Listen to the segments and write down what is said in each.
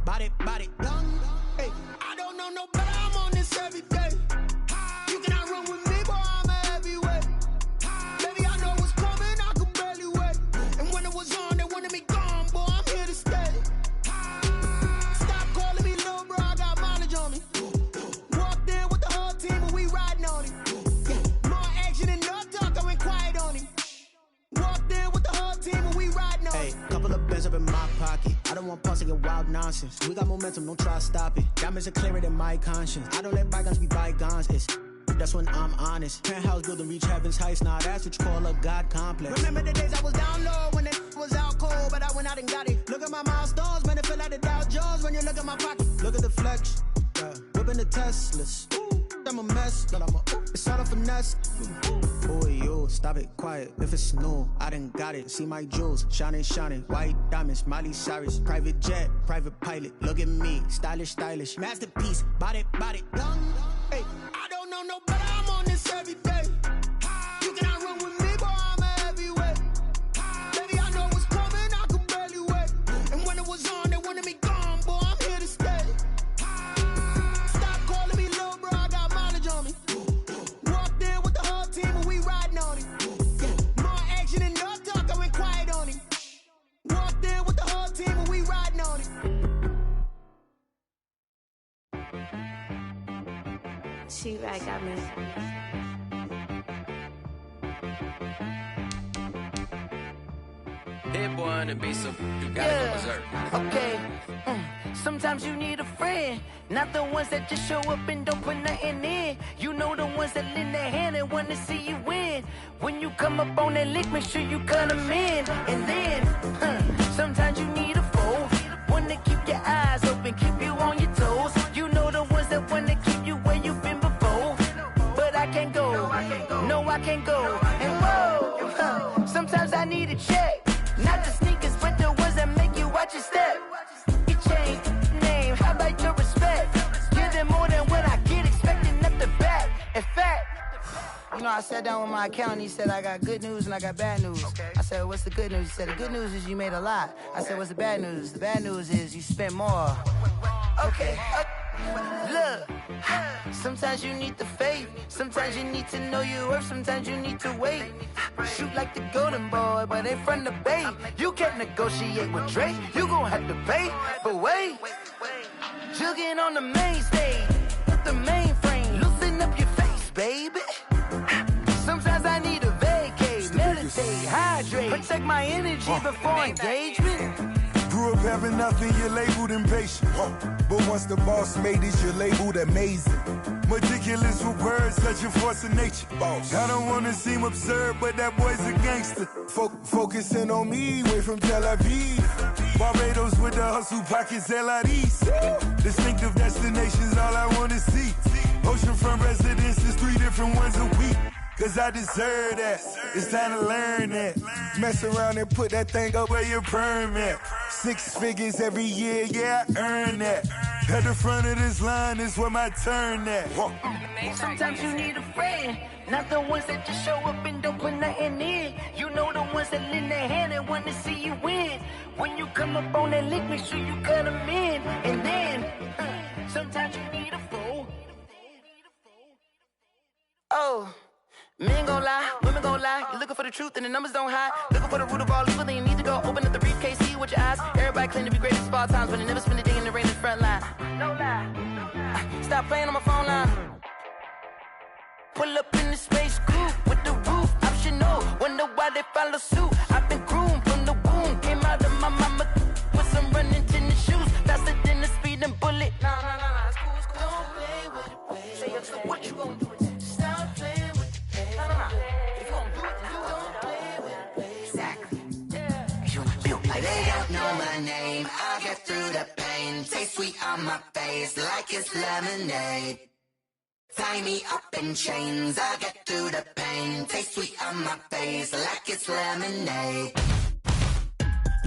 body, young. Hey, I don't know no better, I'm on this every day. You cannot run with me, boy, I'm a heavyweight. Baby, I know what's coming, I can barely wait. And when it was on, they wanted me gone, boy, I'm here to stay. Stop calling me little bro, I got mileage on me. Walked in with the whole team and we riding on him. Yeah, more action than no talk, I went quiet on him. Walked in with the whole team and we riding on him. Hey, couple of bands up in my pocket. I don't want pause to get wild nonsense. We got momentum, don't try to stop it. Diamonds are clearer than my conscience. I don't let bygones be bygones. That's when I'm honest. Penthouse building, reach heaven's heights. Now that's what you call a God complex. Remember the days I was down low when it was out cold, but I went out and got it. Look at my milestones, man, it feel like the Dow Jones when you look at my pocket. Look at the flex, whipping the Teslas. I'm a mess, but it's all a finesse. Boy, you, stop it, quiet. If it's new, I done got it. See my jewels, shining, white diamonds, Miley Cyrus, private jet, private pilot. Look at me, stylish, masterpiece, body, young. Hey, I don't know no better, I'm on this every day. You cannot run with me, boy, I'm a heavyweight. Baby, I know what's coming, I can barely wait. And when it was on, they wanted me gone, boy, I'm here to stay. Stop calling me little bro, I got mileage on me. Walked in with the whole team and we riding on him. Yeah, more action than no talk, I went quiet on him. Walked in with the whole team and we riding on him. She right got me. Hit boy on the beat, so you gotta go berserk. Okay. Sometimes you need a friend, not the ones that just show up and don't put nothing in. You know the ones that lend their hand and want to see you win. When you come up on that lick, make sure you cut them in. And then, sometimes you need a foe, one to keep your eyes open, keep you on your toes. You know the ones that want to keep you where you've been before. But I can't go, no I can't go. And whoa, sometimes I need a check. Not the sneakers, but the ones that make you watch your step. Your chain, name, how about your respect? Give them more than what I get, expecting up the back. In fact, you know, I sat down with my accountant, he said I got good news and I got bad news. I said, what's the good news? He said, the good news is you made a lot. I said, what's the bad news? The bad news is you spent more. Okay. Look, sometimes you need the faith, sometimes you need to know your worth, sometimes you need to wait. Shoot like the golden boy, but ain't from the bay. You can't negotiate with Drake, you gon' have to pay. But wait, jugging on the main stage, the mainframe, loosen up your face, baby. Sometimes I need a vacate, meditate, hydrate, protect my energy before engagement. Grew up having nothing, you're labeled impatient. But once the boss made it, you're labeled amazing. Meticulous with words, such a force of nature. I don't wanna seem absurd, but that boy's a gangster. Focusing on me, way from Tel Aviv. Barbados with the hustle pockets, LIDs. Distinctive destinations, all I wanna see. Oceanfront residences, 3 different ones a week. Cause I deserve that, it's time to learn that. Mess around and put that thing up where your permit. 6 figures every year, yeah, I earn that. At the front of this line is where my turn at. Sometimes you need a friend, not the ones that just show up and don't put nothing in. You know the ones that lend their hand and want to see you win. When you come up on that lick, make sure you cut them in. And then, sometimes you need a fool. Oh. Men gon' lie, women gon' lie. You're looking for the truth and the numbers don't hide. Looking for the root of all evil, then you need to go open up the briefcase, see with your eyes. Everybody claim to be greatest of all times, but they never spend a day in the rain in the front line. No lie. Stop playing on my phone line. Pull up in the space coupe with the roof optional. Wonder why they follow suit. I've been groomed from the womb. Came out of my mama with some running tennis shoes. Faster than the speeding bullet. Nah, it's cool, it's cool. Don't play with it, baby. Say, so what you gon' do? Stop playing. They don't know my name, I'll get through the pain. Taste sweet on my face like it's lemonade. Tie me up in chains, I'll get through the pain. Taste sweet on my face like it's lemonade.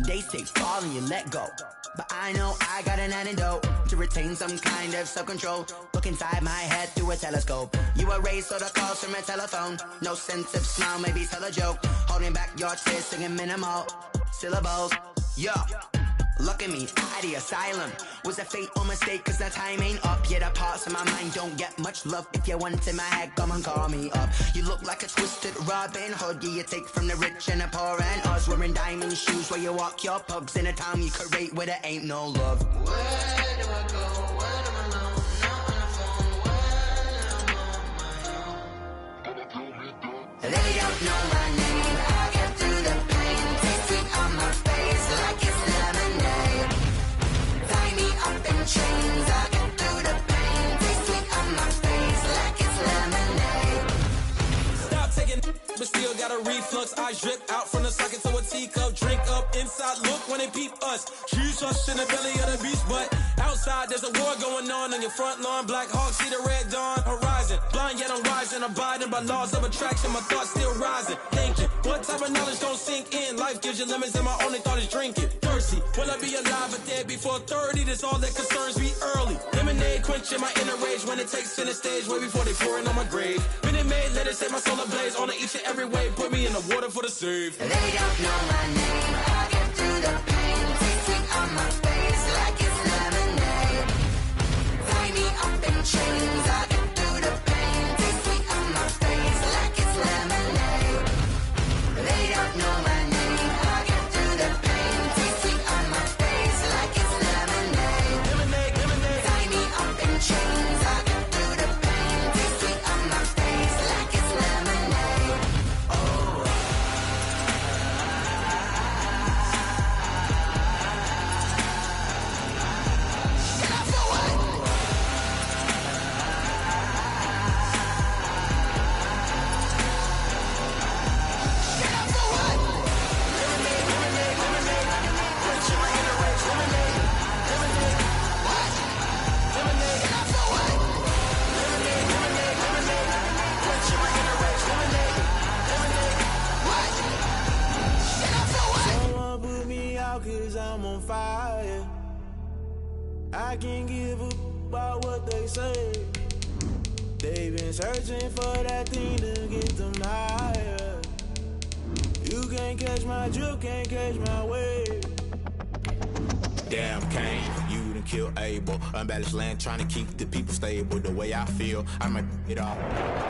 They say fall and you let go, but I know I got an antidote to retain some kind of self-control. Look inside my head through a telescope. You erase all the calls from a telephone. No sense of smile, maybe tell a joke. Holding back your tears, singing minimal syllables. Yeah, Look at me, out the asylum. Was a fate or mistake, cause the time ain't up. Yeah, the parts of my mind don't get much love. If you want in my head, come and call me up. You look like a twisted Robin Hood. Yeah, you take from the rich and the poor and us. Wearing diamond shoes where you walk your pugs. In a town you could rate where there ain't no love. Where do I go? When I'm alone? Not on the phone. When I'm on my own. They don't know my name. I get through the pain. Taste sweet on my face like it's lemonade. Tie me up in chains. I get through the pain. Taste sweet on my face like it's lemonade. Stop taking, but still got a reflux. I drip out from the socket to a teacup. Drink up inside. Look when they peep us. Choose us in the belly of the beast, but outside there's a war going on your front lawn. Black Hawk see the red dawn horizon. Blind yet I'm rising, abiding by laws of attraction. My thoughts still rising. Thinking, what type of knowledge don't sink in? Life gives you limits, and my only thought is drinking. Thirsty, will I be alive or dead before 30? That's all that concerns me early. Lemonade quenching my inner rage when it takes center stage, way before they pour it on my grave. Been it made, let it set my soul ablaze. On each and every way, put me in the water for the save. They don't know my name. I get through the pain. Taste sweet on my face like it's lemonade. Tie me up in chains. I get through the pain. Taste sweet on my face like it's lemonade. They don't know my name. I get through the pain. Taste sweet on my face like it's lemonade. Lemonade, lemonade. Tie me up in chains. I get through the pain. Taste sweet on my face like it's lemonade. Someone put me out cause I'm on fire. I can't give a about what they say. They've been searching for that thing to get them higher. You can't catch my drift, can't catch my wave. Damn Kane, you done killed Abel. Unbalanced land trying to keep the people stable. The way I feel, I might it all.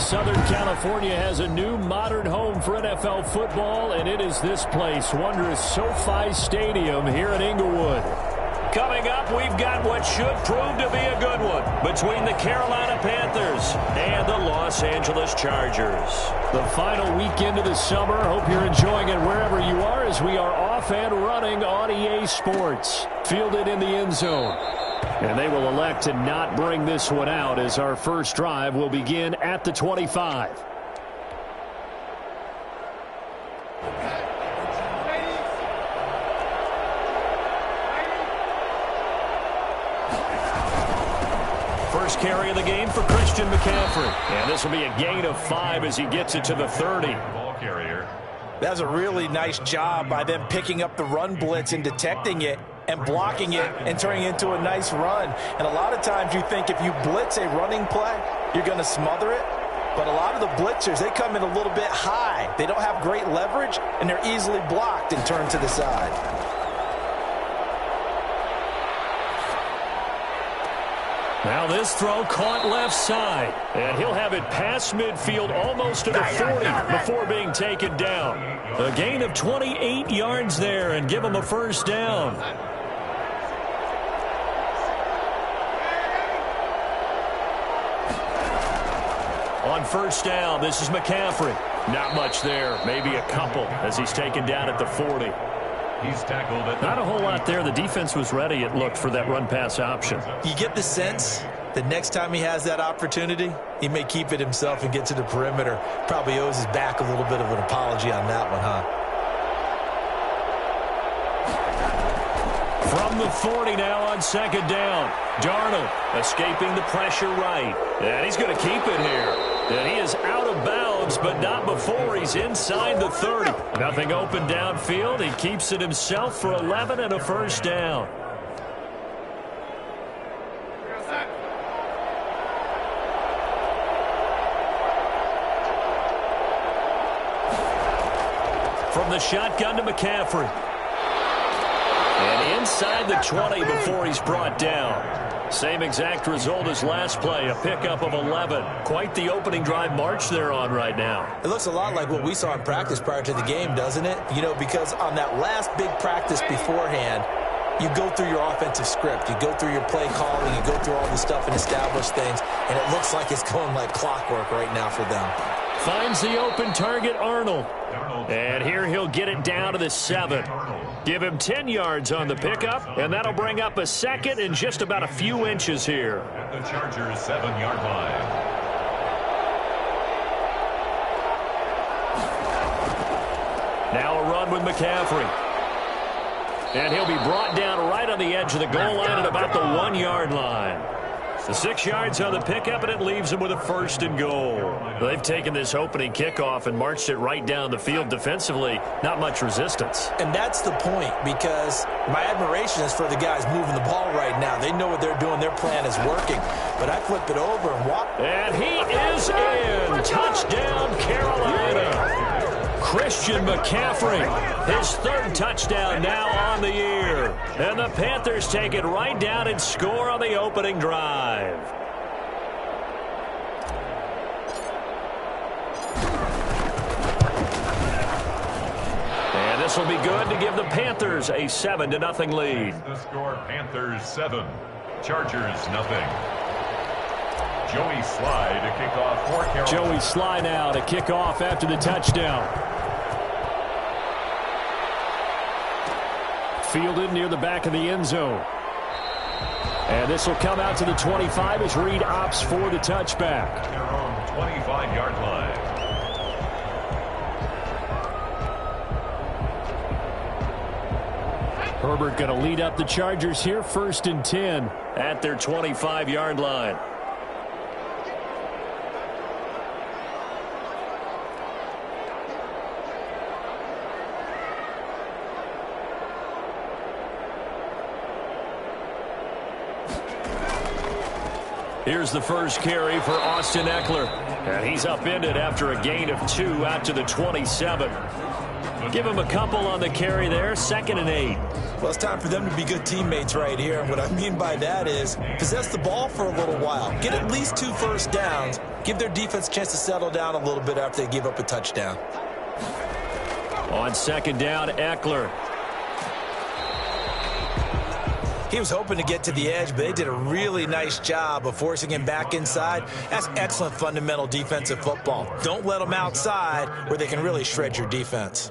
Southern California has a new modern home for NFL football, and it is this place, wondrous SoFi Stadium here in Inglewood. Coming up, we've got what should prove to be a good one between the Carolina Panthers and the Los Angeles Chargers. The final weekend of the summer. Hope you're enjoying it wherever you are as we are off and running on EA Sports. Fielded in the end zone. And they will elect to not bring this one out as our first drive will begin at the 25. First carry of the game for Christian McCaffrey. And this will be a gain of 5 as he gets it to the 30. Ball carrier. That's a really nice job by them picking up the run blitz and detecting it and blocking it and turning it into a nice run. And a lot of times you think if you blitz a running play, you're going to smother it. But a lot of the blitzers, they come in a little bit high. They don't have great leverage, and they're easily blocked and turned to the side. Now this throw caught left side, and he'll have it past midfield almost to the 40 before being taken down. A gain of 28 yards there and give him a first down. On first down, this is McCaffrey. Not much there, maybe a couple as he's taken down at the 40. He's tackled at Not a whole lot there. The defense was ready, it looked, for that run-pass option. You get the sense that next time he has that opportunity, he may keep it himself and get to the perimeter. Probably owes his back a little bit of an apology on that one, huh? From the 40 now on second down. Darnold escaping the pressure right. And he's going to keep it here. And he is out of bounds, but not before he's inside the 30. Nothing open downfield. He keeps it himself for 11 and a first down. From the shotgun to McCaffrey. And inside the 20 before he's brought down. Same exact result as last play, a pickup of 11. Quite the opening drive march they're on right now. It looks a lot like what we saw in practice prior to the game, doesn't it? You know, because on that last big practice beforehand, you go through your offensive script. You go through your play calling. You go through all the stuff and establish things. And it looks like it's going like clockwork right now for them. Finds the open target, Arnold. And here he'll get it down to the 7. Give him 10 yards on the pickup, and that'll bring up a second and just about a few inches here. At the Chargers' 7-yard line. Now a run with McCaffrey. And he'll be brought down right on the edge of the goal line at about the 1-yard line. The 6 yards on the pickup, and it leaves him with a 1st and goal. They've taken this opening kickoff and marched it right down the field defensively. Not much resistance. And that's the point, because my admiration is for the guys moving the ball right now. They know what they're doing. Their plan is working. But I flip it over and walk. And he is in. Touchdown, Carolina. Christian McCaffrey, his 3rd touchdown now on the year. And the Panthers take it right down and score on the opening drive. And this will be good to give the Panthers a 7-0 lead. The score, Panthers 7, Chargers 0. Joey Sly to kick off for Carolina. Joey Sly now to kick off after the touchdown. Fielded near the back of the end zone. And this will come out to the 25 as Reed opts for the touchback. Their own 25-yard line. Herbert going to lead up the Chargers here, 1st and 10 at their 25-yard line. Here's the first carry for Austin Eckler. And he's upended after a gain of 2 out to the 27. Give him a couple on the carry there, 2nd and 8. Well, it's time for them to be good teammates right here. And what I mean by that is possess the ball for a little while. Get at least 2 first downs. Give their defense a chance to settle down a little bit after they give up a touchdown. On 2nd down, Eckler. He was hoping to get to the edge, but they did a really nice job of forcing him back inside. That's excellent fundamental defensive football. Don't let them outside where they can really shred your defense.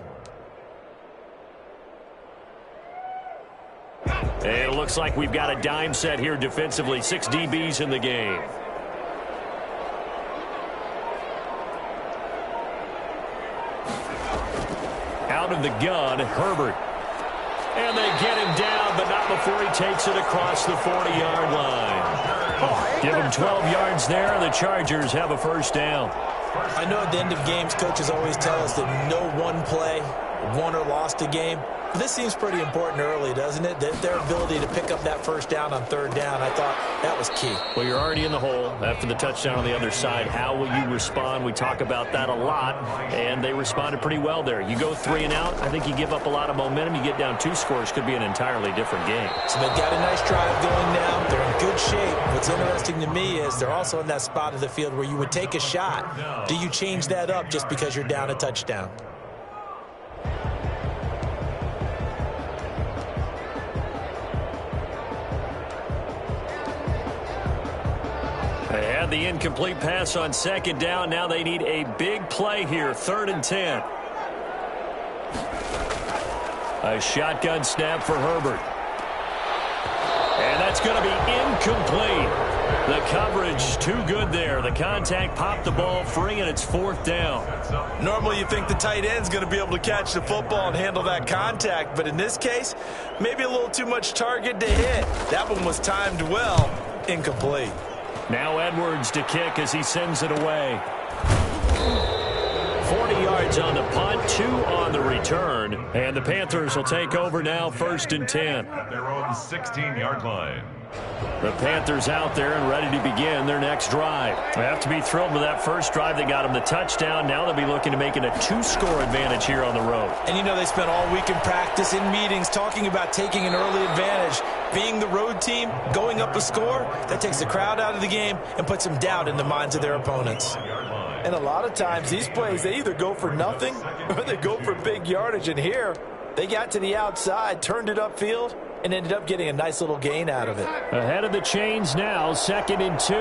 And it looks like we've got a dime set here defensively. 6 DBs in the game. Out of the gun, Herbert. And they get him down, but not before he takes it across the 40-yard line. Give him 12 yards there, and the Chargers have a 1st down. I know at the end of games, coaches always tell us that no one play won or lost a game. This seems pretty important early, doesn't it? Their ability to pick up that 1st down on 3rd down, I thought that was key. Well, you're already in the hole after the touchdown on the other side. How will you respond? We talk about that a lot, and they responded pretty well there. You go 3 and out, I think you give up a lot of momentum. You get down 2 scores, could be an entirely different game. So they've got a nice drive going now. They're in good shape. What's interesting to me is they're also in that spot of the field where you would take a shot. Do you change that up just because you're down a touchdown? They had the incomplete pass on 2nd down. Now they need a big play here, 3rd and 10. A shotgun snap for Herbert. And that's going to be incomplete. The coverage too good there. The contact popped the ball free, and it's 4th down. Normally you think the tight end's going to be able to catch the football and handle that contact, but in this case, maybe a little too much target to hit. That one was timed well. Incomplete. Now Edwards to kick as he sends it away. 40 yards on the punt, 2 on the return. And the Panthers will take over now, 1st and 10. At their own 16-yard line. The Panthers out there and ready to begin their next drive. They have to be thrilled with that first drive. They got them the touchdown. Now they'll be looking to make it a 2-score advantage here on the road. And you know they spent all week in practice, in meetings, talking about taking an early advantage. Being the road team, going up a score, that takes the crowd out of the game and puts some doubt in the minds of their opponents. And a lot of times these plays, they either go for nothing or they go for big yardage. And here, they got to the outside, turned it upfield, and ended up getting a nice little gain out of it. Ahead of the chains now, 2nd and 2.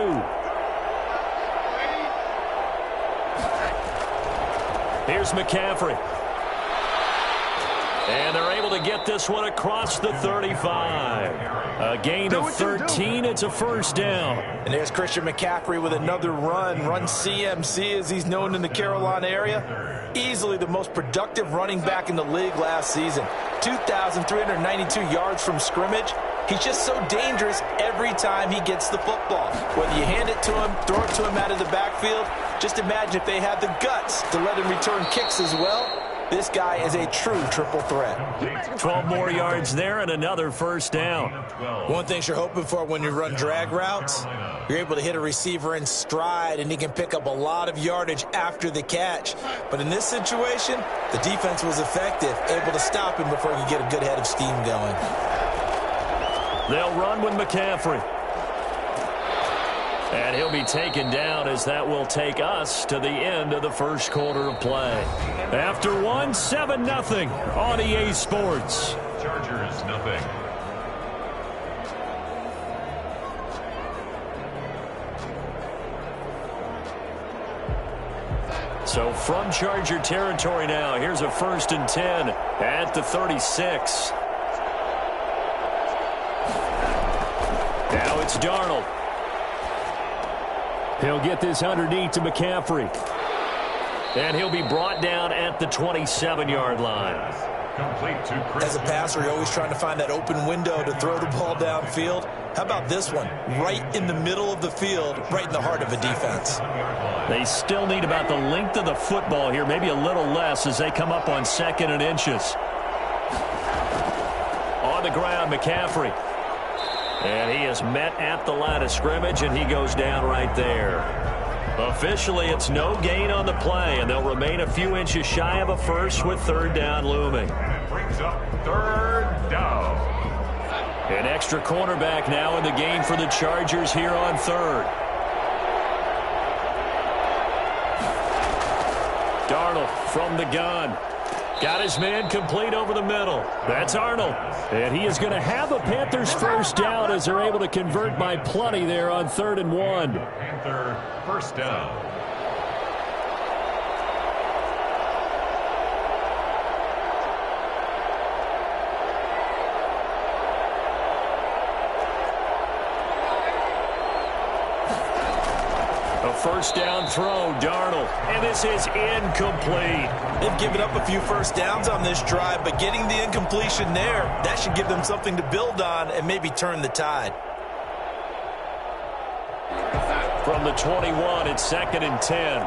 Here's McCaffrey. And they're able to get this one across the 35. A gain of 13. It's a first down. And there's Christian McCaffrey with another run CMC as he's known in the Carolina area. Easily the most productive running back in the league last season. 2,392 yards from scrimmage. He's just so dangerous every time he gets the football. Whether you hand it to him, throw it to him out of the backfield, just imagine if they had the guts to let him return kicks as well. This guy is a true triple threat. 12 more yards there and another first down. One thing you're hoping for when you run drag routes, you're able to hit a receiver in stride and he can pick up a lot of yardage after the catch. But in this situation, the defense was effective, able to stop him before you get a good head of steam going. They'll run with McCaffrey. And he'll be taken down as that will take us to the end of the first quarter of play. After one, 7-0 on EA Sports. Chargers, nothing. So from Charger territory now, here's a 1st and 10 at the 36. Now it's Darnold. He'll get this underneath to McCaffrey. And he'll be brought down at the 27-yard line. As a passer, you're always trying to find that open window to throw the ball downfield. How about this one? Right in the middle of the field, right in the heart of a defense. They still need about the length of the football here, maybe a little less as they come up on 2nd and inches. On the ground, McCaffrey. And he is met at the line of scrimmage, and he goes down right there. Officially, it's no gain on the play, and they'll remain a few inches shy of a first with 3rd down looming. And it brings up 3rd down. An extra cornerback now in the game for the Chargers here on 3rd. Darnold from the gun. Got his man complete over the middle. That's Arnold. And he is going to have a Panthers first down as they're able to convert by plenty there on 3rd and 1. Panther first down. A first down throw, Darnold. And this is incomplete. They've given up a few first downs on this drive, but getting the incompletion there, that should give them something to build on and maybe turn the tide. From the 21, it's 2nd and 10.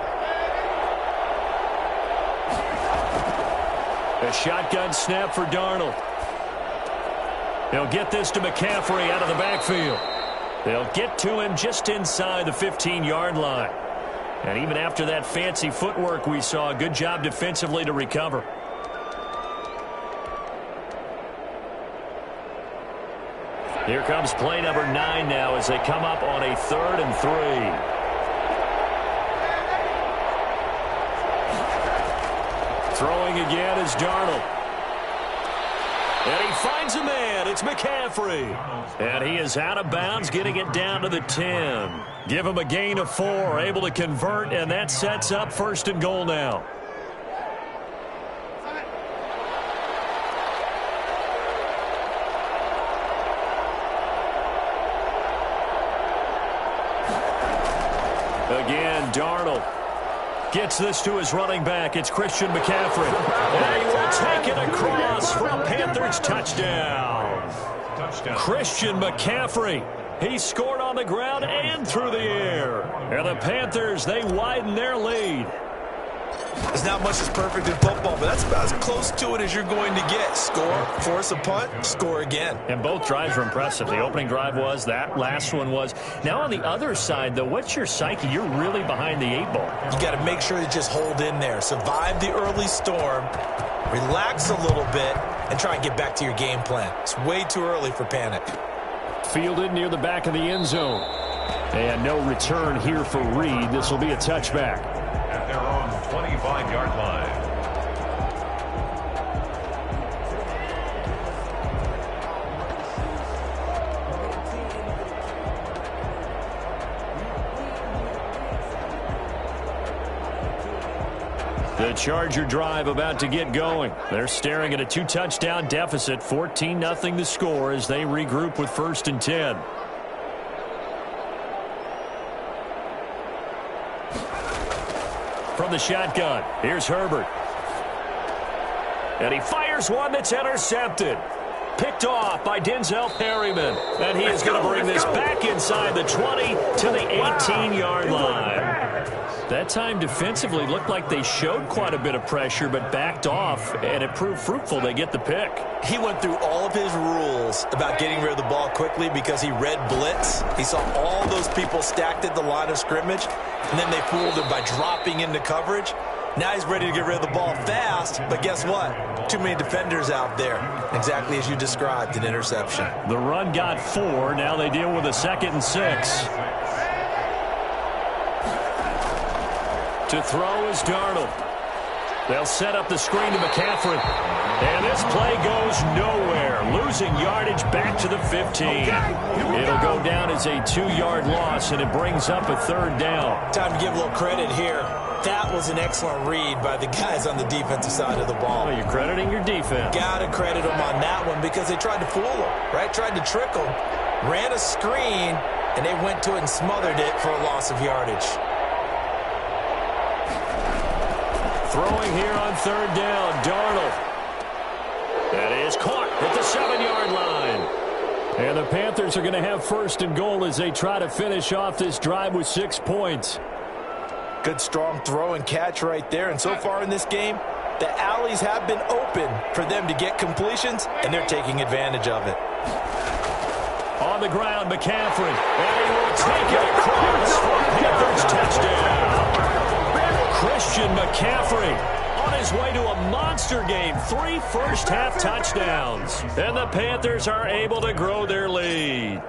A shotgun snap for Darnold. He'll get this to McCaffrey out of the backfield. They'll get to him just inside the 15-yard line. And even after that fancy footwork we saw, good job defensively to recover. Here comes play number 9 now as they come up on a 3rd and 3. Throwing again is Darnold. And he finds a man. It's McCaffrey. And he is out of bounds, getting it down to the 10. Give him a gain of 4, able to convert, and that sets up 1st and goal now. Again, Darnold gets this to his running back. It's Christian McCaffrey. And he will take it across for a Panthers touchdown. Christian McCaffrey. He scored on the ground and through the air. And the Panthers, they widen their lead. There's not much that's perfect in football, but that's about as close to it as you're going to get. Score, force a punt, score again. And both drives were impressive. The opening drive was, that last one was. Now on the other side, though, what's your psyche? You're really behind the 8 ball. You got to make sure you just hold in there. Survive the early storm, relax a little bit, and try and get back to your game plan. It's way too early for panic. Fielded near the back of the end zone. And no return here for Reed. This will be a touchback. At their own 25-yard line. The Charger drive about to get going. They're staring at a 2-touchdown deficit, 14-0 the score as they regroup with 1st and 10. From the shotgun, here's Herbert. And he fires one that's intercepted. Picked off by Denzel Perryman. And he is going to bring this back inside the 20 to the 18-yard line. That time defensively looked like they showed quite a bit of pressure but backed off, and it proved fruitful. They get the pick. He went through all of his rules about getting rid of the ball quickly because he read blitz. He saw all those people stacked at the line of scrimmage, and then they fooled him by dropping into coverage. Now he's ready to get rid of the ball fast, but guess what? Too many defenders out there. Exactly as you described, an interception. The run got 4. Now they deal with a 2nd and 6. To throw is Darnold. They'll set up the screen to McCaffrey. And this play goes nowhere. Losing yardage back to the 15. It'll go down as a 2-yard loss, and it brings up a 3rd down. Time to give a little credit here. That was an excellent read by the guys on the defensive side of the ball. Well, you're crediting your defense. Got to credit them on that one because they tried to fool them, right? Tried to trick them. Ran a screen, and they went to it and smothered it for a loss of yardage. Throwing here on 3rd down, Darnold. That is caught at the 7-yard line. And the Panthers are going to have 1st and goal as they try to finish off this drive with 6 points. Good strong throw and catch right there. And so far in this game, the alleys have been open for them to get completions, and they're taking advantage of it. On the ground, McCaffrey. And he will take it across for Panthers touchdown. Christian McCaffrey on his way to a monster game. 3 first-half touchdowns. And the Panthers are able to grow their lead.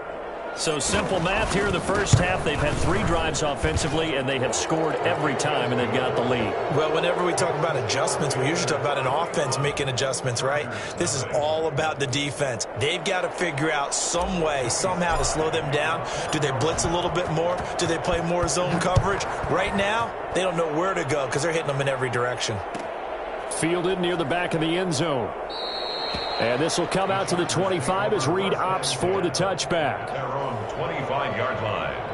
So simple math here in the first half. They've had 3 drives offensively, and they have scored every time, and they've got the lead. Well, whenever we talk about adjustments, we usually talk about an offense making adjustments, right? This is all about the defense. They've got to figure out some way, somehow to slow them down. Do they blitz a little bit more? Do they play more zone coverage? Right now, they don't know where to go because they're hitting them in every direction. Fielded near the back of the end zone. And this will come out to the 25 as Reed opts for the touchback. Their own 25-yard line.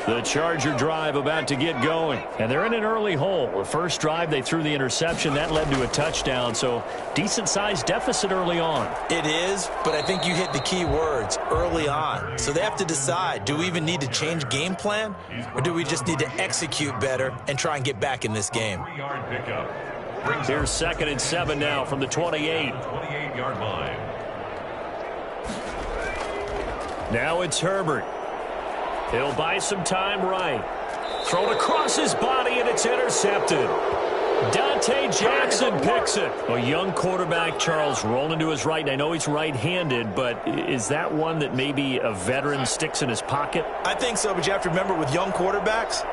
The Charger drive about to get going. And they're in an early hole. The first drive, they threw the interception. That led to a touchdown. So decent-sized deficit early on. It is, but I think you hit the key words, early on. So they have to decide, do we even need to change game plan? Or do we just need to execute better and try and get back in this game? 3-yard pickup. Here's 2nd and 7 now from the 28. 28-yard line. Now it's Herbert. He'll buy some time right. Thrown across his body, and it's intercepted. Dante Jackson picks it. A young quarterback, Charles, rolling to his right. And I know he's right-handed, but is that one that maybe a veteran sticks in his pocket? I think so, but you have to remember with young quarterbacks,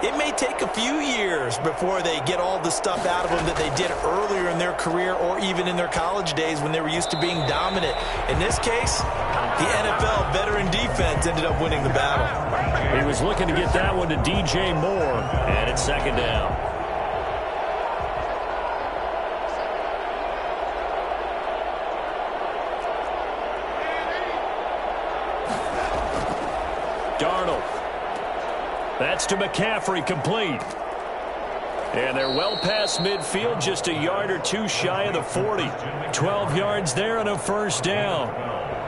it may take a few years before they get all the stuff out of them that they did earlier in their career or even in their college days when they were used to being dominant. In this case, the NFL veteran defense ended up winning the battle. He was looking to get that one to DJ Moore, and it's 2nd down. Darnold. That's to McCaffrey, complete. And they're well past midfield, just a yard or two shy of the 40. 12 yards there and a first down.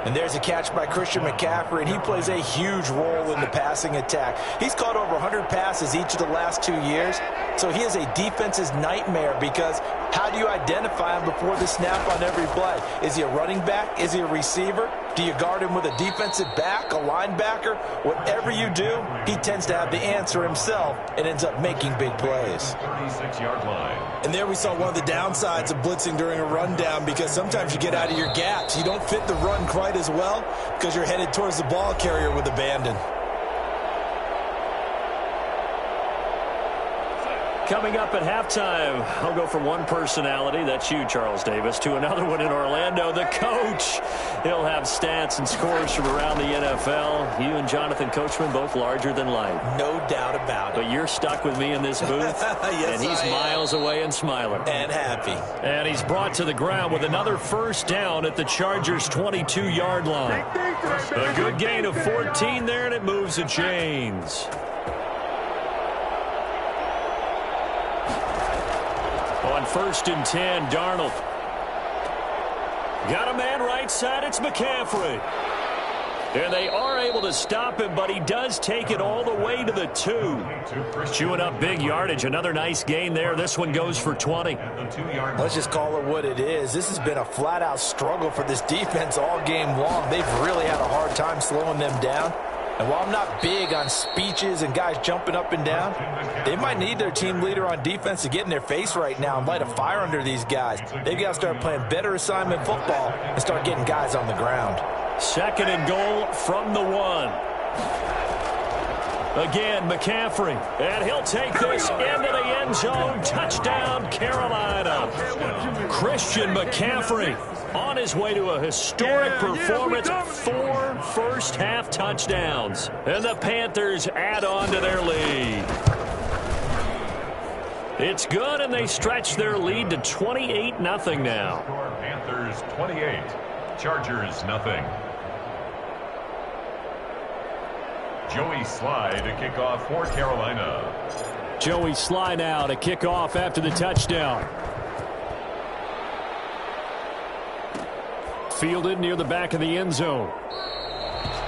And there's a catch by Christian McCaffrey, and he plays a huge role in the passing attack. He's caught over 100 passes each of the last 2 years, so he is a defense's nightmare because how do you identify him before the snap on every play? Is he a running back? Is he a receiver? Do you guard him with a defensive back, a linebacker? Whatever you do, he tends to have the answer himself and ends up making big plays. 36-yard line. And there we saw one of the downsides of blitzing during a rundown because sometimes you get out of your gaps. You don't fit the run quite as well because you're headed towards the ball carrier with abandon. Coming up at halftime, I'll go from one personality, that's you, Charles Davis, to another one in Orlando, the coach. He'll have stats and scores from around the NFL. You and Jonathan Coachman, both larger than life. No doubt about it. But you're stuck with me in this booth, yes, and he's miles away and smiling. And happy. And he's brought to the ground with another first down at the Chargers' 22-yard line. A good gain of 14 there, and it moves the chains. On 1st and 10, Darnold. Got a man right side, it's McCaffrey. And they are able to stop him, but he does take it all the way to the 2. Chewing up big yardage, another nice gain there. This one goes for 20. Let's just call it what it is. This has been a flat-out struggle for this defense all game long. They've really had a hard time slowing them down. And while I'm not big on speeches and guys jumping up and down, they might need their team leader on defense to get in their face right now and light a fire under these guys. They've got to start playing better assignment football and start getting guys on the ground. 2nd and goal from the 1. Again, McCaffrey. And he'll take this into the end zone. Touchdown, Carolina. Christian McCaffrey on his way to a historic performance. 4 first-half touchdowns. And the Panthers add on to their lead. It's good, and they stretch their lead to 28-0 now. Panthers 28, Chargers nothing. Joey Sly to kick off for Carolina. Joey Sly now to kick off after the touchdown. Fielded near the back of the end zone.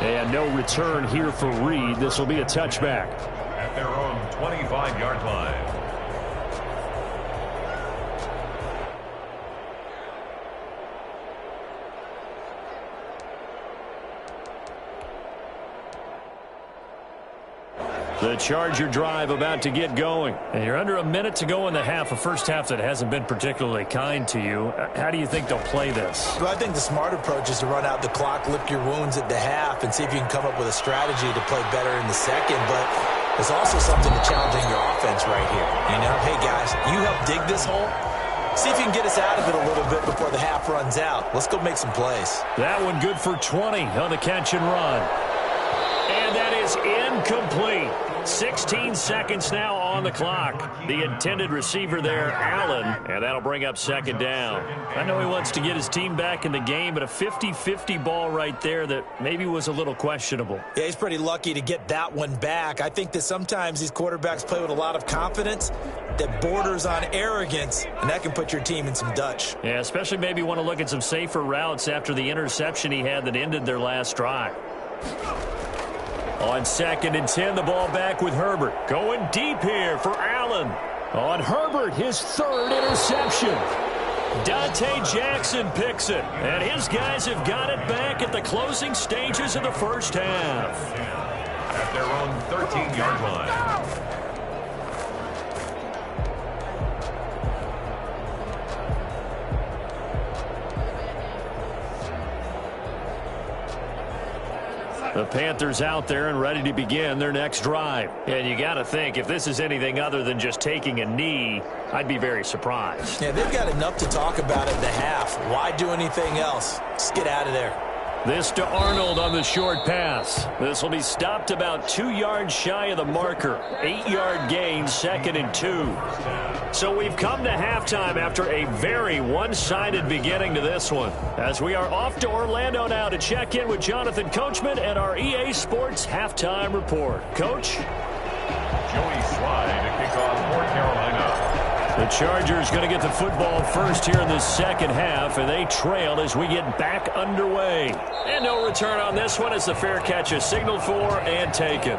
And no return here for Reed. This will be a touchback. At their own 25-yard line. The Charger drive about to get going. And you're under a minute to go in the half, a first half that hasn't been particularly kind to you. How do you think they'll play this? Well, I think the smart approach is to run out the clock, lick your wounds at the half, and see if you can come up with a strategy to play better in the second. But there's also something to challenging your offense right here. You know, hey, guys, you help dig this hole. See if you can get us out of it a little bit before the half runs out. Let's go make some plays. That one good for 20 on the catch and run. And that is incomplete. 16 seconds now on the clock. The intended receiver there, Allen, and that'll bring up 2nd down. I know he wants to get his team back in the game, but a 50-50 ball right there that maybe was a little questionable. Yeah, he's pretty lucky to get that one back. I think that sometimes these quarterbacks play with a lot of confidence that borders on arrogance, and that can put your team in some Dutch. Yeah, especially maybe want to look at some safer routes after the interception he had that ended their last drive. On 2nd and 10, the ball back with Herbert. Going deep here for Allen. On Herbert, his 3rd interception. Dante Jackson picks it. And his guys have got it back at the closing stages of the first half. At their own 13-yard line. The Panthers out there and ready to begin their next drive. And you got to think, if this is anything other than just taking a knee, I'd be very surprised. Yeah, they've got enough to talk about at the half. Why do anything else? Just get out of there. This to Arnold on the short pass. This will be stopped about 2 yards shy of the marker. 8-yard gain, 2nd and 2. So we've come to halftime after a very one-sided beginning to this one. As we are off to Orlando now to check in with Jonathan Coachman and our EA Sports halftime report. Coach? Joey Sly to kick off for Carolina. The Chargers going to get the football first here in the second half, and they trail as we get back underway. And no return on this one as the fair catch is signaled for and taken.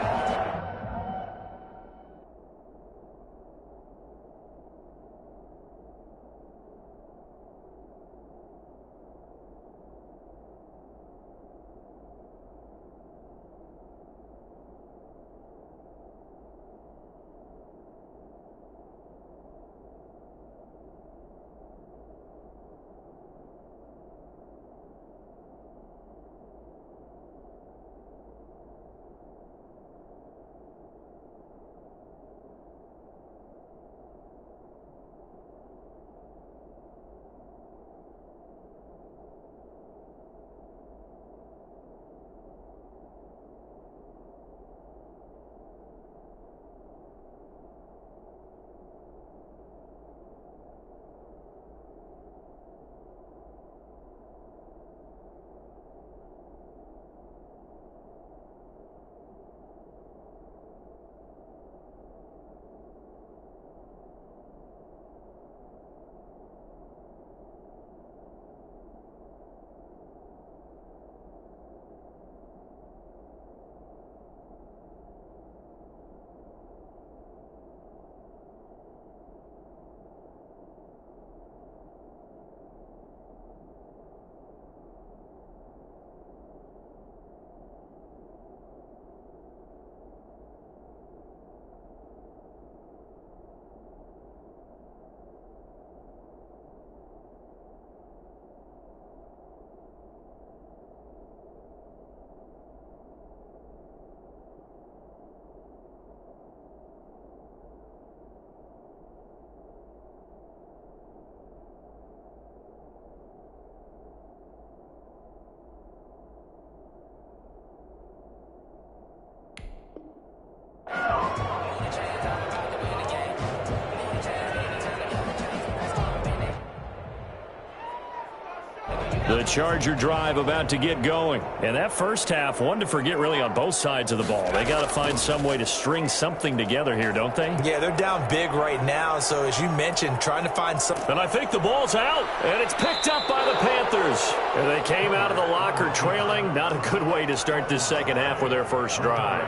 The Charger drive about to get going. And that first half, one to forget really on both sides of the ball. They got to find some way to string something together here, don't they? Yeah, they're down big right now. So as you mentioned, trying to find something. And I think the ball's out. And it's picked up by the Panthers. And they came out of the locker trailing. Not a good way to start this second half with their first drive.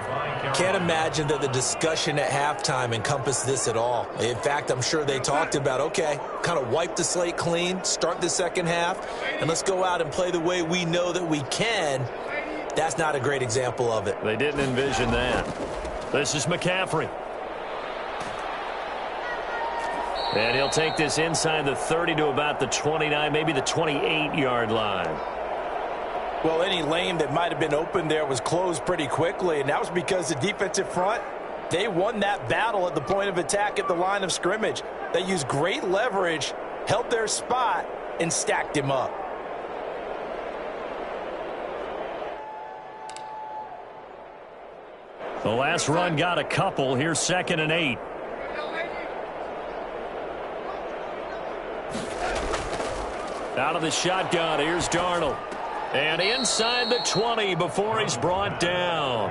Can't imagine that the discussion at halftime encompassed this at all. In fact, I'm sure they talked about, okay, kind of wipe the slate clean, start the second half, and let's go out and play the way we know that we can. That's not a great example of it. They didn't envision that. This is McCaffrey. And he'll take this inside the 30 to about the 29, maybe the 28-yard line. Well, any lane that might have been open there was closed pretty quickly, and that was because the defensive front, they won that battle at the point of attack at the line of scrimmage. They used great leverage, held their spot, and stacked him up. The last run got a couple. Here's 2nd and 8. Out of the shotgun, here's Darnold. And inside the 20 before he's brought down.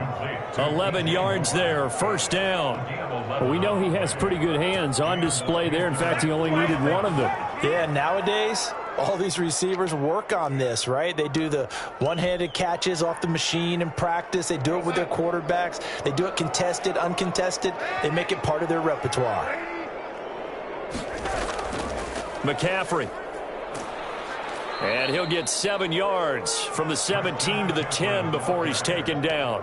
11 yards there, first down. Well, we know he has pretty good hands on display there. In fact, he only needed one of them. Yeah, nowadays, all these receivers work on this, right? They do the one-handed catches off the machine in practice. They do it with their quarterbacks. They do it contested, uncontested. They make it part of their repertoire. McCaffrey. And he'll get 7 yards from the 17 to the 10 before he's taken down.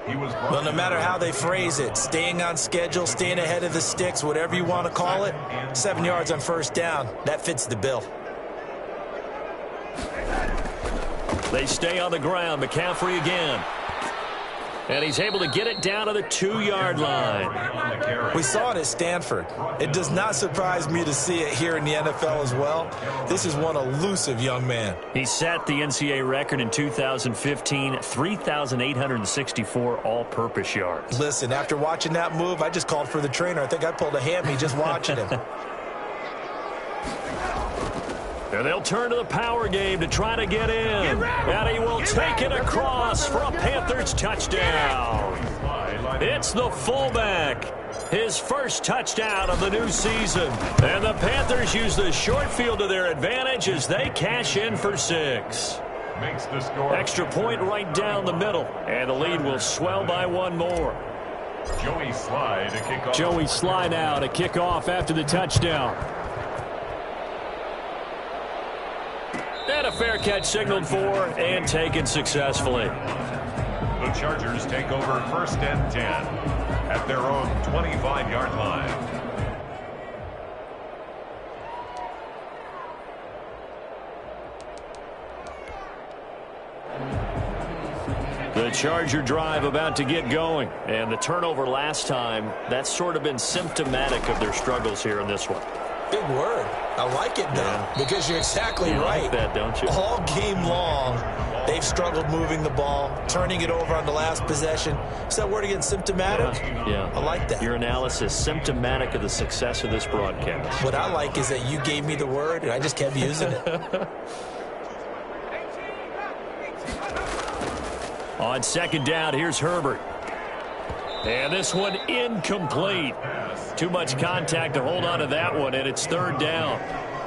Well, no matter how they phrase it, staying on schedule, staying ahead of the sticks, whatever you want to call it, 7 yards on first down, that fits the bill. They stay on the ground. McCaffrey again. And he's able to get it down to the 2-yard line. We saw it at Stanford. It does not surprise me to see it here in the NFL as well. This is one elusive young man. He set the NCAA record in 2015, 3,864 all-purpose yards. Listen, after watching that move, I just called for the trainer. I think I pulled a hammy just watching him. And they'll turn to the power game to try to get in. And he will take it across for a Panthers touchdown. It's the fullback. His first touchdown of the new season. And the Panthers use the short field to their advantage as they cash in for 6. Makes the score. Extra point right down the middle. And the lead will swell by 1 more. Joey Sly to kick off. Joey Sly now to kick off after the touchdown. And a fair catch signaled for and taken successfully. The Chargers take over 1st and 10 at their own 25-yard line. The Charger drive about to get going. And the turnover last time, that's sort of been symptomatic of their struggles here in this one. Big word. I like it, though, because you're exactly right. Like that, don't you? All game long, they've struggled moving the ball, turning it over on the last possession. Is that word again, symptomatic? Yeah. I like that. Your analysis, symptomatic of the success of this broadcast. What I like is that you gave me the word, and I just kept using it. On 2nd down, here's Herbert. And this one incomplete. Too much contact to hold on to that one, and it's 3rd down.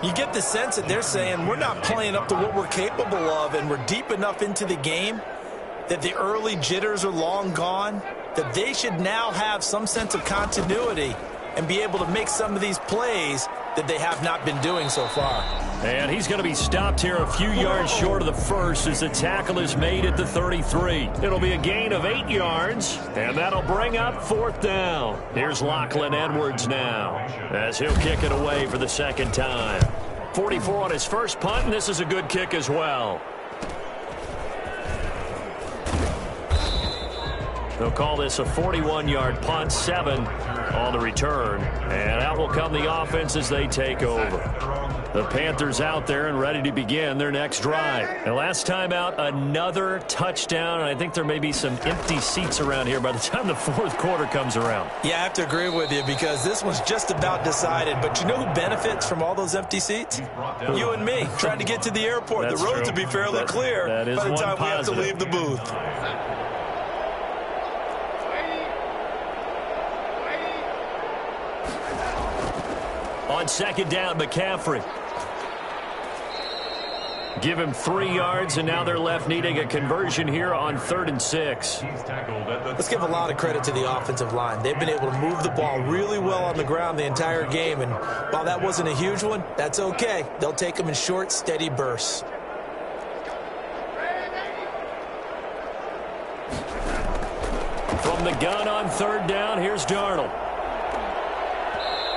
You get the sense that they're saying we're not playing up to what we're capable of, and we're deep enough into the game that the early jitters are long gone, that they should now have some sense of continuity and be able to make some of these plays that they have not been doing so far. And he's going to be stopped here a few yards short of the first as the tackle is made at the 33. It'll be a gain of 8 yards, and that'll bring up 4th down. Here's Lachlan Edwards now as he'll kick it away for the 2nd time. 44 on his first punt, and this is a good kick as well. They'll call this a 41-yard punt, 7 on the return. And out will come the offense as they take over. The Panthers out there and ready to begin their next drive. And last time out, another touchdown. And I think there may be some empty seats around here by the time the 4th quarter comes around. Yeah, I have to agree with you because this one's just about decided. But you know who benefits from all those empty seats? You and me, trying to get to the airport. That's the roads true. will be fairly clear by the time we have to leave the booth. On 2nd down, McCaffrey. Give him 3 yards, and now they're left needing a conversion here on 3rd and 6. Let's give a lot of credit to the offensive line. They've been able to move the ball really well on the ground the entire game, and while that wasn't a huge one, that's okay. They'll take them in short, steady bursts. From the gun on 3rd down, here's Darnold.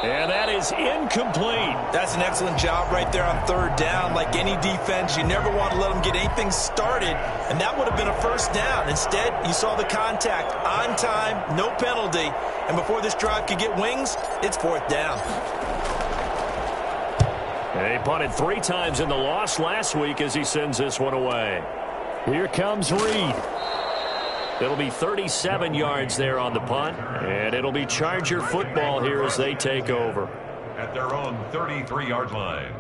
And that is incomplete. That's an excellent job right there on 3rd down. Like any defense, you never want to let them get anything started, and that would have been a 1st down. Instead, you saw the contact on time, no penalty, and before this drive could get wings, it's 4th down. And he punted 3 times in the loss last week as he sends this one away. Here comes Reed. It'll be 37 yards there on the punt, and it'll be Charger football here as they take over. At their own 33-yard line.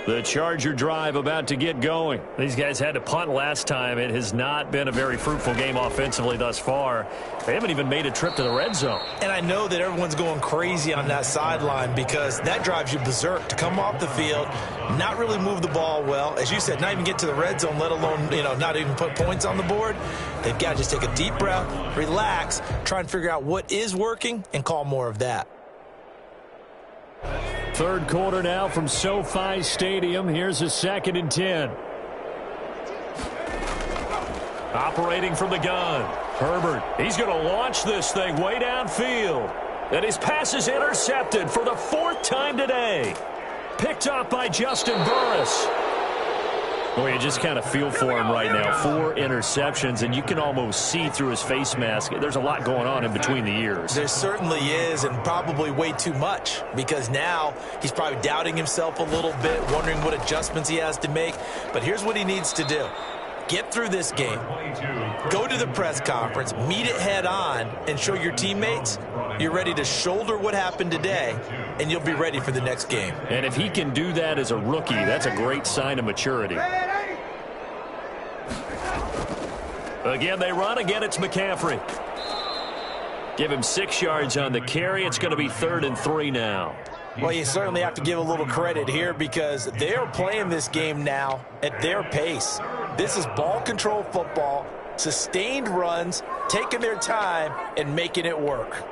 The Charger drive about to get going. These guys had to punt last time. It has not been a very fruitful game offensively thus far. They haven't even made a trip to the red zone. And I know that everyone's going crazy on that sideline because that drives you berserk to come off the field, not really move the ball well. As you said, not even get to the red zone, let alone, not even put points on the board. They've got to just take a deep breath, relax, try and figure out what is working, and call more of that. 3rd quarter now from SoFi Stadium. Here's a 2nd and 10. Operating from the gun. Herbert, he's going to launch this thing way downfield. And his pass is intercepted for the 4th time today. Picked off by Justin Burris. Well, you just kind of feel for him right now. 4 interceptions, and you can almost see through his face mask. There's a lot going on in between the ears. There certainly is, and probably way too much, because now he's probably doubting himself a little bit, wondering what adjustments he has to make. But here's what he needs to do. Get through this game, go to the press conference, meet it head on, and show your teammates you're ready to shoulder what happened today, and you'll be ready for the next game. And if he can do that as a rookie, that's a great sign of maturity. Again, they run. Again, it's McCaffrey. Give him 6 yards on the carry. It's going to be 3rd and 3 now. Well, you certainly have to give a little credit here because they're playing this game now at their pace. This is ball control football, sustained runs, taking their time, and making it work.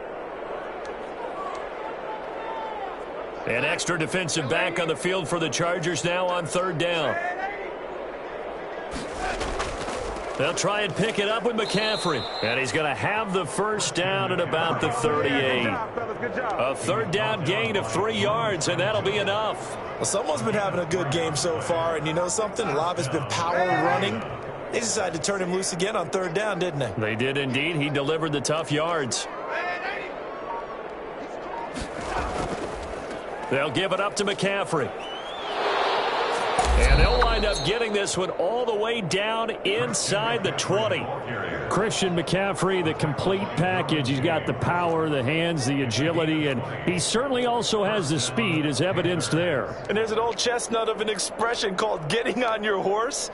An extra defensive back on the field for the Chargers now on 3rd down. They'll try and pick it up with McCaffrey. And he's going to have the first down at about the 38. A 3rd down gain of 3 yards, and that'll be enough. Well, someone's been having a good game so far, and you know something? A lot has been power running. They decided to turn him loose again on 3rd down, didn't they? They did indeed. He delivered the tough yards. They'll give it up to McCaffrey. And they'll wind up getting this one all the way down inside the 20. Christian McCaffrey, the complete package. He's got the power, the hands, the agility, and he certainly also has the speed as evidenced there. And there's an old chestnut of an expression called getting on your horse.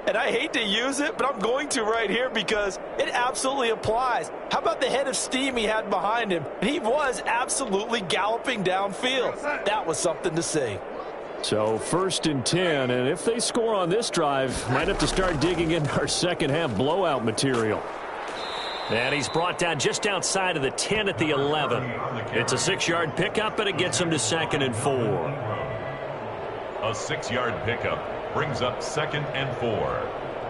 And I hate to use it, but I'm going to right here because it absolutely applies. How about the head of steam he had behind him? He was absolutely galloping downfield. That was something to see. So 1st and 10, and if they score on this drive, might have to start digging into our second half blowout material. And he's brought down just outside of the 10 at the 11. It's a 6-yard pickup, and it gets him to 2nd and 4. A 6-yard pickup brings up 2nd and 4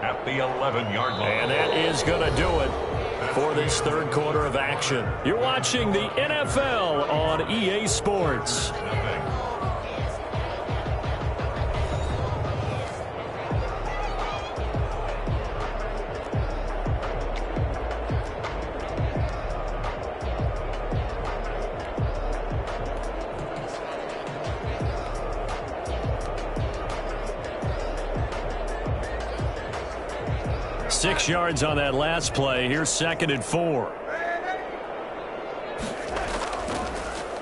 at the 11-yard line. And that is going to do it for this 3rd quarter of action. You're watching the NFL on EA Sports. 6 yards on that last play. Here's 2nd and 4.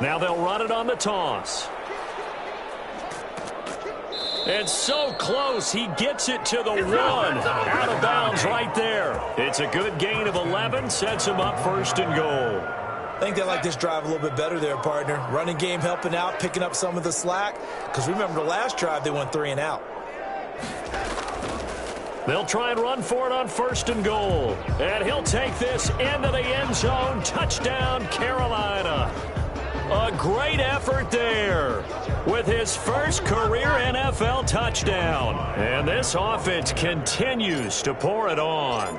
Now they'll run it on the toss. And so close, he gets it to the 1. Out of bounds right there. It's a good gain of 11, sets him up 1st and goal. I think they like this drive a little bit better there, partner. Running game helping out, picking up some of the slack. Because remember the last drive, they went 3 and out. They'll try and run for it on 1st and goal. And he'll take this into the end zone. Touchdown, Carolina. A great effort there with his first career NFL touchdown. And this offense continues to pour it on.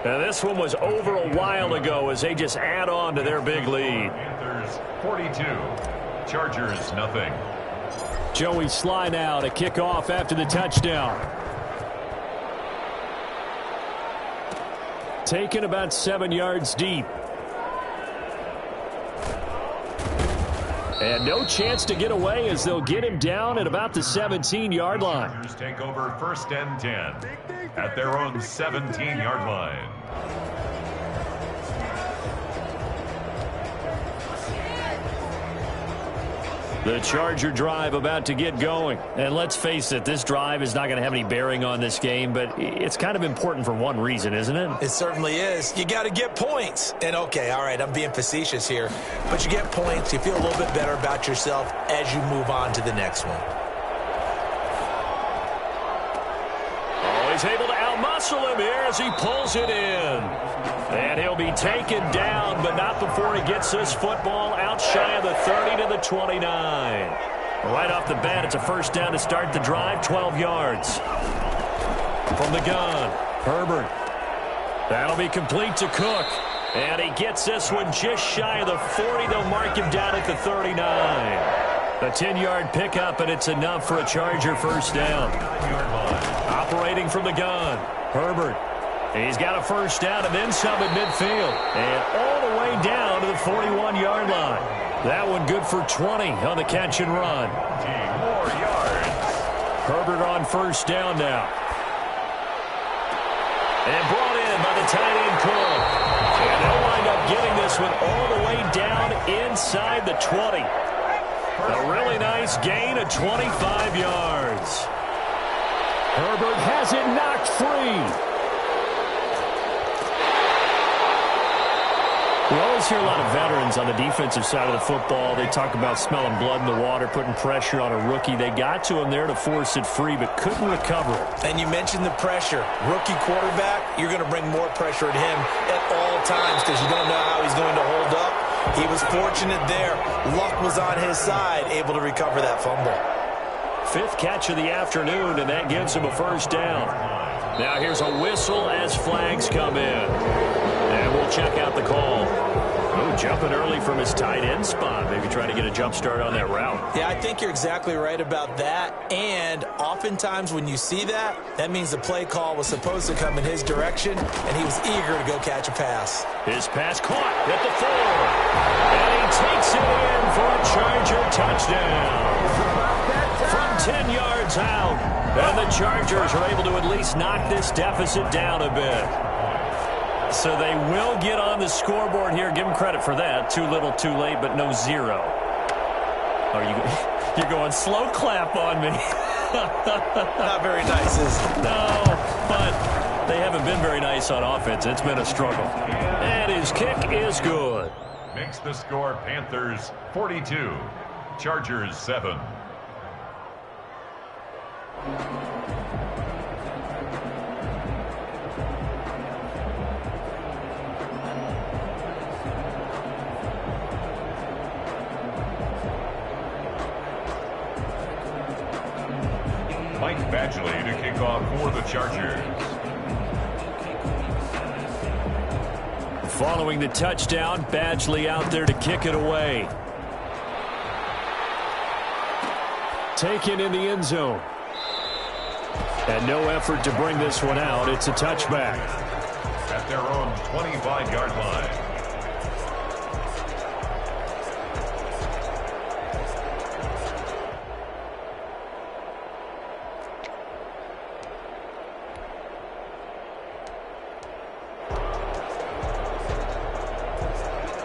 And this one was over a while ago as they just add on to their big lead. Panthers 42, Chargers nothing. Joey Sly now to kick off after the touchdown. Taken about 7 yards deep. And no chance to get away as they'll get him down at about the 17-yard line. Chargers take over 1st and 10 at their own 17-yard line. The Charger drive about to get going. And let's face it, this drive is not going to have any bearing on this game, but it's kind of important for one reason, isn't it? It certainly is. You got to get points. And, okay, all right, I'm being facetious here. But you get points, you feel a little bit better about yourself as you move on to the next one. Oh, he's able to outmuscle him here as he pulls it in. And he'll be taken down, but not before he gets this football out shy of the 30 to the 29. Right off the bat, it's a 1st down to start the drive, 12 yards. From the gun, Herbert. That'll be complete to Cook. And he gets this one just shy of the 40. They'll mark him down at the 39. A 10-yard pickup, and it's enough for a Charger 1st down. Operating from the gun, Herbert. He's got a 1st down and then some at midfield. And all the way down to the 41-yard line. That one good for 20 on the catch and run. More yards. Herbert on 1st down now. And brought in by the tight end Cook. And they'll wind up getting this one all the way down inside the 20. A really nice gain of 25 yards. Herbert has it knocked free. We always hear a lot of veterans on the defensive side of the football. They talk about smelling blood in the water, putting pressure on a rookie. They got to him there to force it free, but couldn't recover it. And you mentioned the pressure. Rookie quarterback, you're going to bring more pressure at him at all times because you don't know how he's going to hold up. He was fortunate there. Luck was on his side, able to recover that fumble. 5th catch of the afternoon, and that gives him a first down. Now here's a whistle as flags come in. And we'll check out the call. Oh, jumping early from his tight end spot. Maybe trying to get a jump start on that route. Yeah, I think you're exactly right about that. And oftentimes when you see that, that means the play call was supposed to come in his direction, and he was eager to go catch a pass. His pass caught at the 4. And he takes it in for a Charger touchdown. From 10 yards out. And the Chargers are able to at least knock this deficit down a bit. So they will get on the scoreboard here. Give them credit for that. Too little, too late, but no 0. You're going slow clap on me. Not very nice, is it? No, but they haven't been very nice on offense. It's been a struggle. And his kick is good. Makes the score Panthers 42, Chargers 7. Mike Badgley to kick off for the Chargers. Following the touchdown, Badgley out there to kick it away. Taken in the end zone. And no effort to bring this one out. It's a touchback. At their own 25-yard line.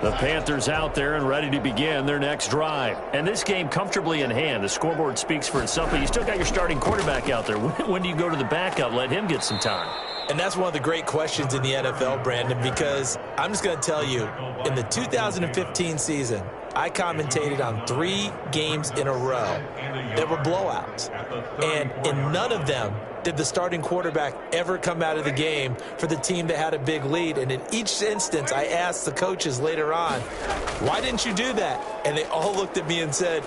The Panthers out there and ready to begin their next drive. And this game comfortably in hand. The scoreboard speaks for itself, but you still got your starting quarterback out there. When do you go to the backup? Let him get some time. And that's one of the great questions in the NFL, Brandon, because I'm just going to tell you, in the 2015 season, I commentated on 3 games in a row that were blowouts. And in none of them did the starting quarterback ever come out of the game for the team that had a big lead. And in each instance, I asked the coaches later on, why didn't you do that? And they all looked at me and said,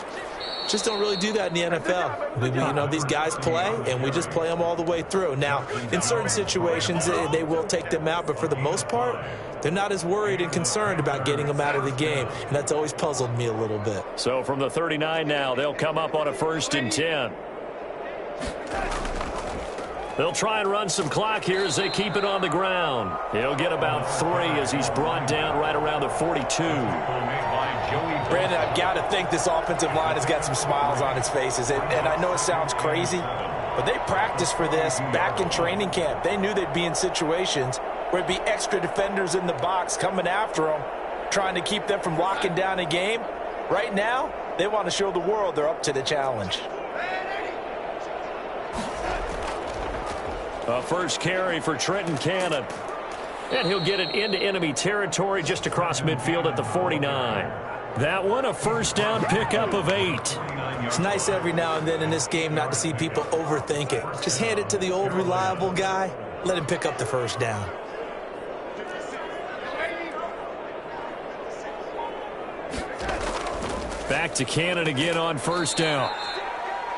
just don't really do that in the NFL. These guys play, and we just play them all the way through. Now, in certain situations, they will take them out, but for the most part, they're not as worried and concerned about getting them out of the game, and that's always puzzled me a little bit. So from the 39 now, they'll come up on a 1st and 10. They'll try and run some clock here as they keep it on the ground. He'll get about 3 as he's brought down right around the 42. Brandon, I've got to think this offensive line has got some smiles on its faces. And I know it sounds crazy, but they practiced for this back in training camp. They knew they'd be in situations where it'd be extra defenders in the box coming after them, trying to keep them from locking down a game. Right now, they want to show the world they're up to the challenge. A first carry for Trenton Cannon. And he'll get it into enemy territory just across midfield at the 49. That one, a first down pickup of 8. It's nice every now and then in this game not to see people overthink it. Just hand it to the old reliable guy. Let him pick up the first down. Back to Cannon again on first down.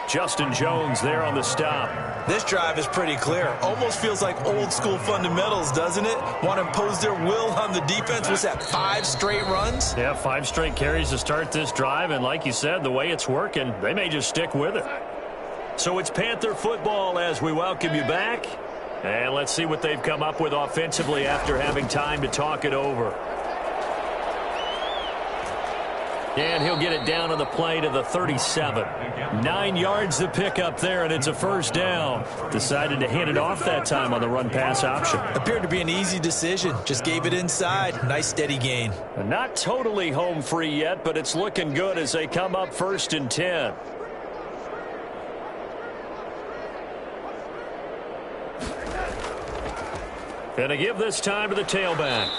Justin Jones there on the stop. This drive is pretty clear. Almost feels like old school fundamentals, doesn't it? Want to impose their will on the defense. What's that, 5 straight runs? Yeah, 5 straight carries to start this drive. And like you said, the way it's working, they may just stick with it. So it's Panther football as we welcome you back. And let's see what they've come up with offensively after having time to talk it over. And he'll get it down on the play to the 37. 9 yards to pick up there, and it's a first down. Decided to hand it off that time on the run-pass option. Appeared to be an easy decision. Just gave it inside. Nice steady gain. Not totally home free yet, but it's looking good as they come up 1st and 10. And to give this time to the tailback.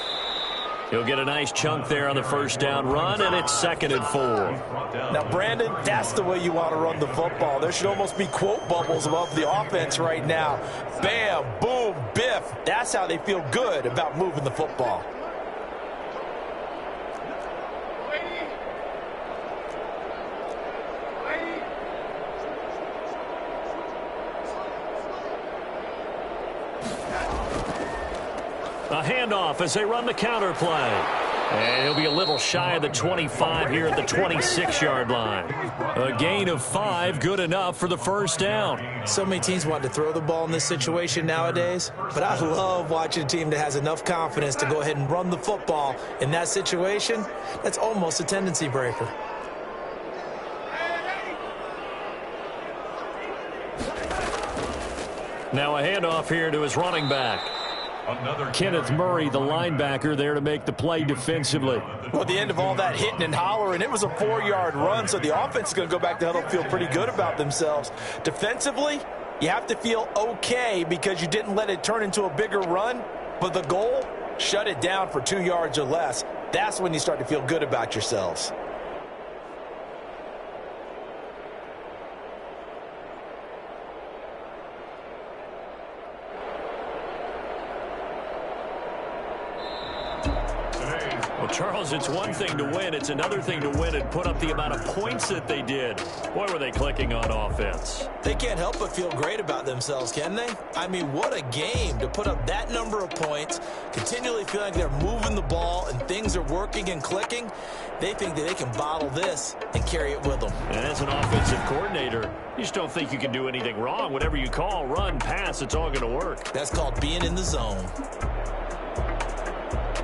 He'll get a nice chunk there on the first down run, and it's 2nd and 4. Now, Brandon, that's the way you want to run the football. There should almost be quote bubbles above the offense right now. Bam, boom, biff. That's how they feel good about moving the football. A handoff as they run the counter play. And he'll be a little shy of the 25 here at the 26-yard line. A gain of 5, good enough for the first down. So many teams want to throw the ball in this situation nowadays, but I love watching a team that has enough confidence to go ahead and run the football in that situation. That's almost a tendency breaker. Now a handoff here to his running back. Kenneth Murray, the linebacker, there to make the play defensively. Well, at the end of all that hitting and hollering, it was a 4-yard run, so the offense is going to go back to huddle and feel pretty good about themselves. Defensively, you have to feel okay because you didn't let it turn into a bigger run, but the goal, shut it down for 2 yards or less. That's when you start to feel good about yourselves. Charles, it's one thing to win. It's another thing to win and put up the amount of points that they did. Boy, were they clicking on offense. They can't help but feel great about themselves, can they? I mean, what a game to put up that number of points, continually feeling like they're moving the ball and things are working and clicking. They think that they can bottle this and carry it with them. And as an offensive coordinator, you just don't think you can do anything wrong. Whatever you call, run, pass, it's all going to work. That's called being in the zone.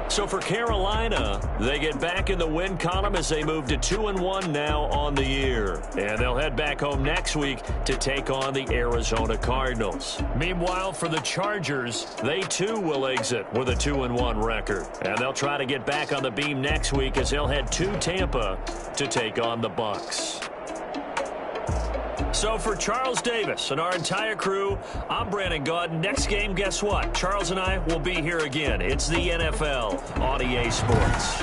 So for Carolina, they get back in the win column as they move to 2-1 now on the year. And they'll head back home next week to take on the Arizona Cardinals. Meanwhile, for the Chargers, they too will exit with a 2-1 record. And they'll try to get back on the beam next week as they'll head to Tampa to take on the Bucs. So for Charles Davis and our entire crew, I'm Brandon Gaud. Next game, guess what? Charles and I will be here again. It's the NFL on EA Sports.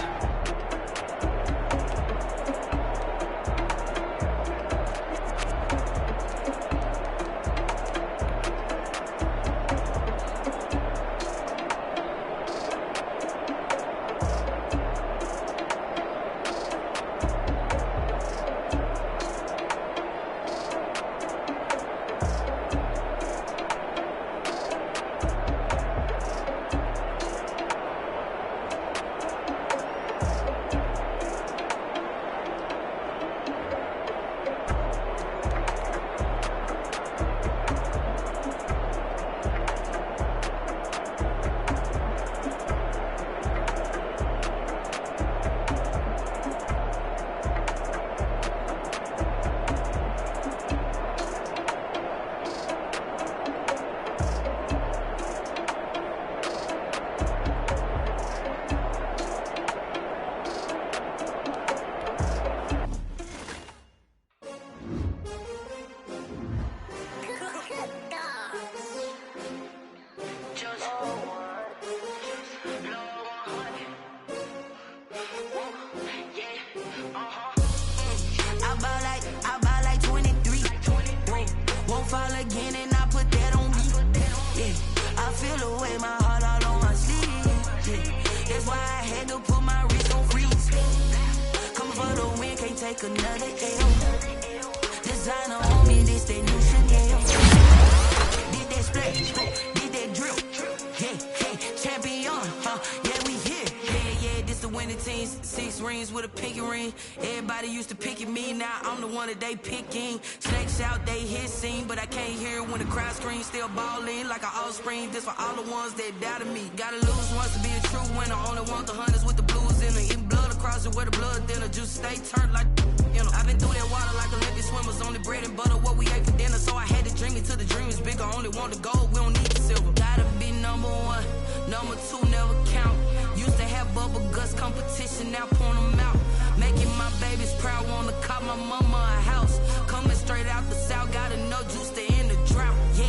They picking snakes out, they hissing, but I can't hear when the crowd screams. Still balling like an offspring. This for all the ones that doubted me. Gotta lose once to be a true winner. Only want the hunters with the blues in it. Eating blood across it where the blood thinner. Juice stay turned like you know. I've been through that water like Olympic swimmers. Only bread and butter what we ate for dinner. So I had to dream it till the dream is bigger. Only want the gold, we don't need the silver. Gotta be number one, number two never count. Used to have bubble guts competition, now point them out. Making my babies proud, wanna call my mama a house. Coming straight out the south, gotta know juice to end the drought. Yeah,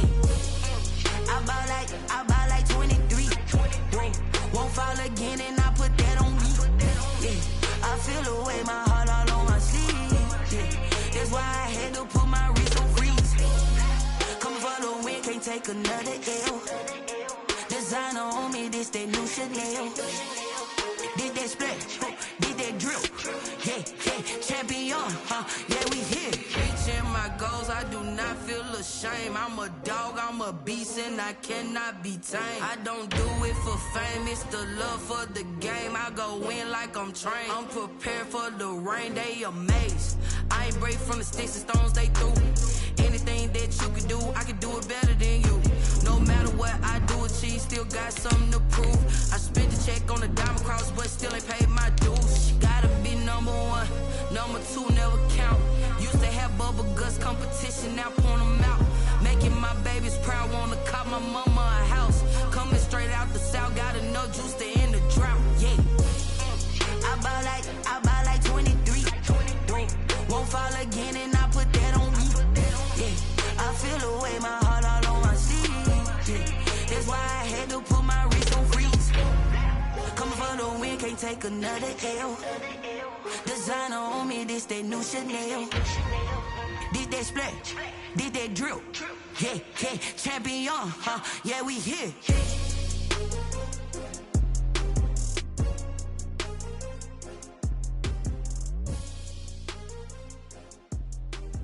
I bought like 23. take another L. Designer on me, this that new Chanel. Did that split, did that drill. Yeah, champion, yeah, we here. Reaching my goals, I do not feel ashamed. I'm a dog, I'm a beast, and I cannot be tamed. I don't do it for fame, it's the love for the game. I go in like I'm trained. I'm prepared for the rain, they amazed. I ain't break from the sticks and stones they threw. Anything that you can do, I can do it better than you. No matter what I do, achieve, still got something to prove. I spent the check on the diamond cross, but still ain't paid my dues. Gotta be number one, number two never count. Used to have bubble guts competition, now point them out. Making my babies proud, wanna cop my mama a house. Coming straight out the south, got enough juice to end the drought. Yeah, I buy like 23. Won't fall again, and I put that on me. Yeah, I feel the way, my heart all on my sleeve. Yeah, that's why I had to put my wrist on freeze. Coming for the win, can't take another L. Designer on me, this that new Chanel. Did that split, did that drill. Yeah, champion, yeah, we here.